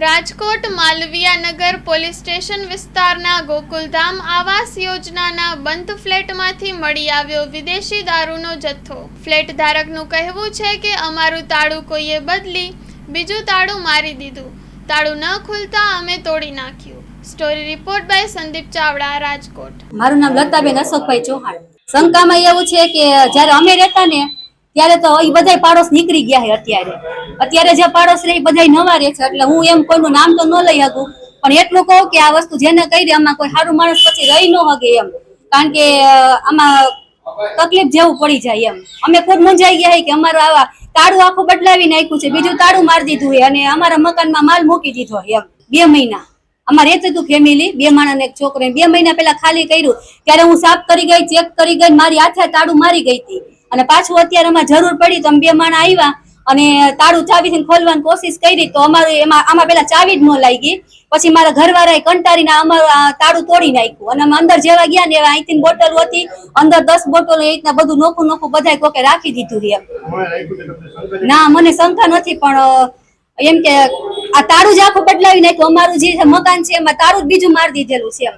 Rajkot Malviyanagar police station વિસ્તારના ગોકુલધામ આવાસ યોજનાના બંધ ફ્લેટમાંથી મળી આવ્યો વિદેશી દારૂનો જથ્થો। ફ્લેટ ધારકનું કહેવું છે કે અમારું તાળું કોઈએ બદલી બીજું તાળું મારી દીધું। તાળું ન ખુલતા અમે તોડી નાખ્યું। Story report by Sandeep Chavda, Rajkot. મારું નામ લતાબેન અશોકભાઈ ચૌહાણ। શંકામાં એવું છે કે જ્યારે અમે રહેતા ને ત્યારે તો એ બધા પાડોશ નીકળી ગયા છે। અત્યારે જે પાડોશ રહે એ બધા નવા રહે છે, એટલે હું એમ કોઈનું નામ તો ન લઈ શકું, પણ એટલું કહું કે આ વસ્તુ જેને કહી દે આમાં કોઈ સારું માણસ પછી રહી ન શકે એમ, કારણ કે આમાં તકલીફ જેવું પડી જાય એમ। અમે ખુદ મૂંઝાઈ ગયા કે અમારું આવા તાળું આખું બદલાવી નાખ્યું છે, બીજું તાળું મારી દીધું છે અને અમારા મકાનમાં માલ મૂકી દીધો એમ। 2 મહિના અમારે રહેતું હતું ફેમિલી, 2 માણસ ને એક છોકરો। 2 મહિના પહેલા ખાલી કર્યું ત્યારે હું સાફ કરી ગઈ, ચેક કરી ગઈ, મારી હાથે તાળું મારી ગઈ હતી અને પાછું અત્યારે અમારે જરૂર પડી તો અમે 2 માણસ આવ્યા અને તાળું ચાવીથી ખોલવાની કોશિશ કરી તો અમારું આમાં પેલા ચાવી જ ન લાગી। પછી મારા ઘરવાળાએ કંટાળીને અમારું તાળું તોડી નાખ્યું અને અમે અંદર જેવા ગયા ને અહીંથી બોટલ હતી, અંદર 10 બોટલ એ રીતના બધું નોખું બધા કોકે રાખી દીધું એમ। ના, મને શંકા નથી, પણ એમ કે આ તાળું જ આખું બદલાવી નાખ્યું। અમારું જે મકાન છે એમાં તાળું જ બીજું મારી દીધેલું છે એમ।